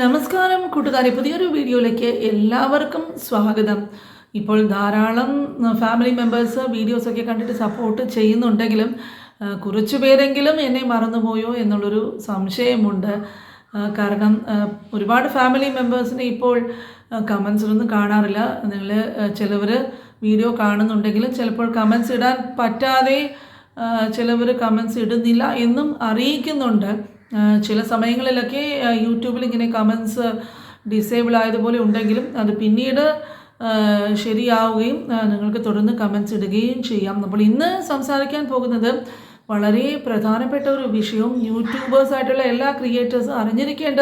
നമസ്കാരം കൂട്ടുകാരെ, പുതിയൊരു വീഡിയോയിലേക്ക് എല്ലാവർക്കും സ്വാഗതം. ഇപ്പോൾ ധാരാളം ഫാമിലി മെമ്പേഴ്സ് വീഡിയോസൊക്കെ കണ്ടിട്ട് സപ്പോർട്ട് ചെയ്യുന്നുണ്ടെങ്കിലും കുറച്ചു പേരെങ്കിലും എന്നെ മറന്നുപോയോ എന്നുള്ളൊരു സംശയമുണ്ട്. കാരണം ഒരുപാട് ഫാമിലി മെമ്പേഴ്സിനെ ഇപ്പോൾ കമൻസിലൊന്നും കാണാറില്ല. നിങ്ങൾ ചിലവർ വീഡിയോ കാണുന്നുണ്ടെങ്കിലും ചിലപ്പോൾ കമൻസ് ഇടാൻ പറ്റാതെ ചിലവർ കമൻസ് ഇടുന്നില്ല എന്നും അറിയിക്കുന്നുണ്ട്. ചില സമയങ്ങളിലൊക്കെ യൂട്യൂബിൽ ഇങ്ങനെ കമൻസ് ഡിസേബിൾ ആയതുപോലെ ഉണ്ടെങ്കിലും അത് പിന്നീട് ശരിയാവുകയും നിങ്ങൾക്ക് തുടർന്ന് കമൻസ് ഇടുകയും ചെയ്യാം. നമ്മൾ ഇന്ന് സംസാരിക്കാൻ പോകുന്നത് വളരെ പ്രധാനപ്പെട്ട ഒരു വിഷയവും യൂട്യൂബേഴ്സായിട്ടുള്ള എല്ലാ ക്രിയേറ്റേഴ്സും അറിഞ്ഞിരിക്കേണ്ട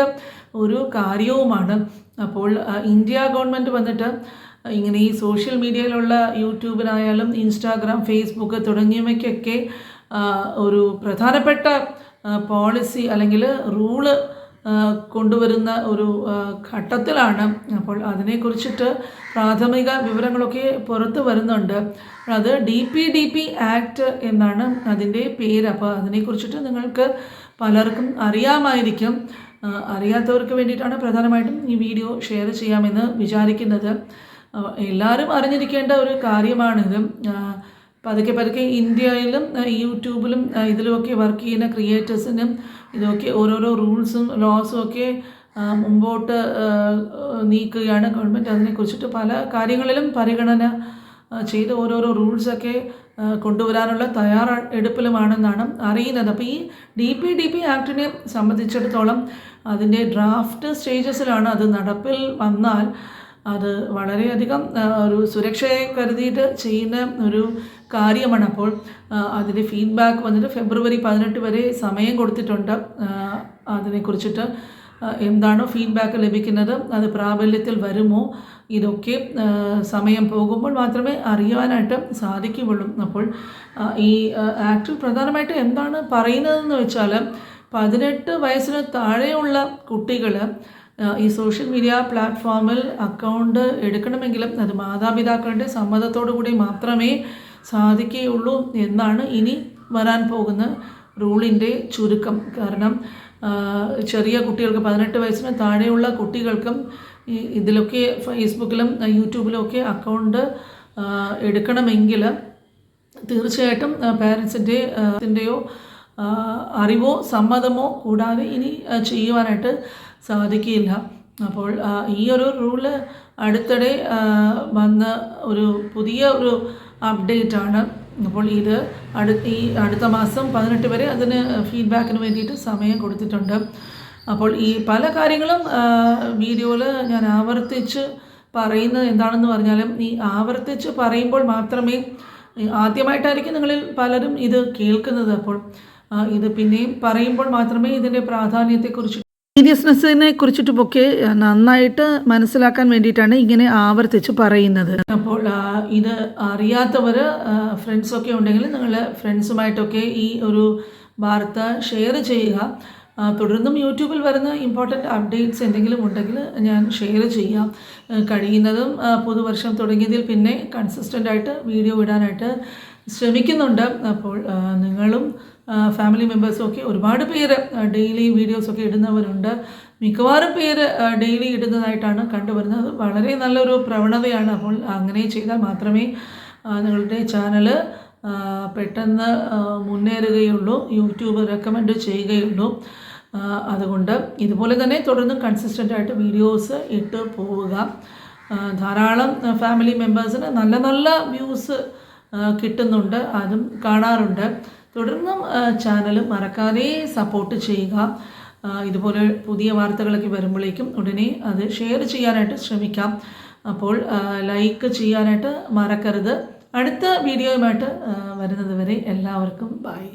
ഒരു കാര്യവുമാണ്. അപ്പോൾ ഇന്ത്യ ഗവൺമെൻറ് വന്നിട്ട് ഇങ്ങനെ ഈ സോഷ്യൽ മീഡിയയിലുള്ള യൂട്യൂബിനായാലും ഇൻസ്റ്റാഗ്രാം, ഫേസ്ബുക്ക് തുടങ്ങിയവയ്ക്കൊക്കെ ഒരു പ്രധാനപ്പെട്ട പോളിസി അല്ലെങ്കിൽ റൂള് കൊണ്ടുവരുന്ന ഒരു ഘട്ടത്തിലാണ്. അപ്പോൾ അതിനെക്കുറിച്ചിട്ട് പ്രാഥമിക വിവരങ്ങളൊക്കെ പുറത്ത് വരുന്നുണ്ട്. അത് DPDP ആക്ട് എന്നാണ് അതിൻ്റെ പേര്. അപ്പോൾ അതിനെക്കുറിച്ചിട്ട് നിങ്ങൾക്ക് പലർക്കും അറിയാമായിരിക്കും. അറിയാത്തവർക്ക് വേണ്ടിയിട്ടാണ് പ്രധാനമായിട്ടും ഈ വീഡിയോ ഷെയർ ചെയ്യാമെന്ന് വിചാരിക്കുന്നത്. എല്ലാവരും അറിഞ്ഞിരിക്കേണ്ട ഒരു കാര്യമാണിത്. പതുക്കെ ഇന്ത്യയിലും യൂട്യൂബിലും ഇതിലുമൊക്കെ വർക്ക് ചെയ്യുന്ന ക്രിയേറ്റേഴ്സിനും ഇതൊക്കെ ഓരോരോ റൂൾസും ലോസും ഒക്കെ മുമ്പോട്ട് നീക്കുകയാണ് ഗവൺമെൻറ്. അതിനെക്കുറിച്ചിട്ട് പല കാര്യങ്ങളിലും പരിഗണന ചെയ്ത് ഓരോരോ റൂൾസൊക്കെ കൊണ്ടുവരാനുള്ള തയ്യാറെടുപ്പിലുമാണെന്നാണ് അറിയുന്നത്. അപ്പോൾ ഈ DPDP ആക്ടിനെ സംബന്ധിച്ചിടത്തോളം അതിൻ്റെ ഡ്രാഫ്റ്റ് സ്റ്റേജസിലാണ്. അത് നടപ്പിൽ വന്നാൽ അത് വളരെയധികം ഒരു സുരക്ഷയെ കരുതിയിട്ട് ചെയ്യുന്ന ഒരു കാര്യമാണ്. അപ്പോൾ അതിൻ്റെ ഫീഡ്ബാക്ക് വന്നിട്ട് ഫെബ്രുവരി 18 വരെ സമയം കൊടുത്തിട്ടുണ്ട്. അതിനെക്കുറിച്ചിട്ട് എന്താണോ ഫീഡ്ബാക്ക് ലഭിക്കുന്നത്, അത് പ്രാബല്യത്തിൽ വരുമോ, ഇതൊക്കെ സമയം പോകുമ്പോൾ മാത്രമേ അറിയാനായിട്ട് സാധിക്കുകയുള്ളൂ. അപ്പോൾ ഈ ആക്ടിൽ പ്രധാനമായിട്ട് എന്താണ് പറയുന്നതെന്ന് വെച്ചാൽ 18 വയസ്സിന് താഴെയുള്ള കുട്ടികൾ ഈ സോഷ്യൽ മീഡിയ പ്ലാറ്റ്ഫോമിൽ അക്കൗണ്ട് എടുക്കണമെങ്കിലും അത് മാതാപിതാക്കളുടെ സമ്മതത്തോടു കൂടി മാത്രമേ സാധിക്കുകയുള്ളൂ എന്നാണ് ഇനി വരാൻ പോകുന്ന റൂളിൻ്റെ ചുരുക്കം. കാരണം ചെറിയ കുട്ടികൾക്ക് 18 വയസ്സിന് താഴെയുള്ള കുട്ടികൾക്കും ഇതിലൊക്കെ ഫേസ്ബുക്കിലും യൂട്യൂബിലുമൊക്കെ അക്കൗണ്ട് എടുക്കണമെങ്കിൽ തീർച്ചയായിട്ടും പേരൻസിൻ്റെയോ അറിവോ സമ്മതമോ കൂടാതെ ഇനി ചെയ്യുവാനായിട്ട് സാധിക്കില്ല. അപ്പോൾ ഈ ഒരു റൂള് അടുത്തിടെ വന്ന ഒരു പുതിയ ഒരു അപ്ഡേറ്റ് ആണ്. അപ്പോൾ ഇത് അടുത്ത മാസം 18 വരെ അതിന് ഫീഡ്ബാക്കിന് വേണ്ടിയിട്ട് സമയം കൊടുത്തിട്ടുണ്ട്. അപ്പോൾ ഈ പല കാര്യങ്ങളും വീഡിയോയിൽ ഞാൻ ആവർത്തിച്ച് പറയുന്നത് എന്താണെന്ന് പറഞ്ഞാലും, ഈ ആവർത്തിച്ച് പറയുമ്പോൾ മാത്രമേ ആദ്യമായിട്ടായിരിക്കും നിങ്ങളിൽ പലരും ഇത് കേൾക്കുന്നത്. അപ്പോൾ ഇത് പിന്നെയും പറയുമ്പോൾ മാത്രമേ ഇതിൻ്റെ പ്രാധാന്യത്തെക്കുറിച്ച് സീരിയസ്നെസ്സിനെ കുറിച്ചിട്ടുമൊക്കെ നന്നായിട്ട് മനസ്സിലാക്കാൻ വേണ്ടിയിട്ടാണ് ഇങ്ങനെ ആവർത്തിച്ച് പറയുന്നത്. അപ്പോൾ ഇത് അറിയാത്തവർ ഫ്രണ്ട്സൊക്കെ ഉണ്ടെങ്കിൽ നിങ്ങൾ ഫ്രണ്ട്സുമായിട്ടൊക്കെ ഈ ഒരു വാർത്ത ഷെയർ ചെയ്യുക. തുടർന്നും യൂട്യൂബിൽ വരുന്ന ഇമ്പോർട്ടൻറ്റ് അപ്ഡേറ്റ്സ് എന്തെങ്കിലും ഉണ്ടെങ്കിൽ ഞാൻ ഷെയർ ചെയ്യാം. കഴിയുന്നതും പുതുവർഷം തുടങ്ങിയതിൽ പിന്നെ കൺസിസ്റ്റൻ്റായിട്ട് വീഡിയോ ഇടാനായിട്ട് ശ്രമിക്കുന്നുണ്ട്. അപ്പോൾ നിങ്ങളും ഫാമിലി മെമ്പേഴ്സും ഒക്കെ ഒരുപാട് പേര് ഡെയിലി വീഡിയോസൊക്കെ ഇടുന്നവരുണ്ട്. മിക്കവാറും പേര് ഡെയിലി ഇടുന്നതായിട്ടാണ് കണ്ടുവരുന്നത്. വളരെ നല്ലൊരു പ്രവണതയാണ്. അപ്പോൾ അങ്ങനെ ചെയ്താൽ മാത്രമേ നിങ്ങളുടെ ചാനൽ പെട്ടെന്ന് മുന്നേറുകയുള്ളൂ, യൂട്യൂബ് റെക്കമെൻഡ് ചെയ്യുകയുള്ളൂ. അതുകൊണ്ട് ഇതുപോലെ തന്നെ തുടർന്നും കൺസിസ്റ്റൻ്റായിട്ട് വീഡിയോസ് ഇട്ട് പോവുക. ധാരാളം ഫാമിലി മെമ്പേഴ്സിന് നല്ല നല്ല വ്യൂസ് കിട്ടുന്നുണ്ട്, അതും കാണാറുണ്ട്. തുടർന്നും ചാനൽ മറക്കാതെ സപ്പോർട്ട് ചെയ്യുക. ഇതുപോലെ പുതിയ വാർത്തകളൊക്കെ വരുമ്പോഴേക്കും ഉടനെ അത് ഷെയർ ചെയ്യാനായിട്ട് ശ്രമിക്കാം. അപ്പോൾ ലൈക്ക് ചെയ്യാനായിട്ട് മറക്കരുത്. അടുത്ത വീഡിയോയുമായിട്ട് വരുന്നത് വരെ എല്ലാവർക്കും ബൈ.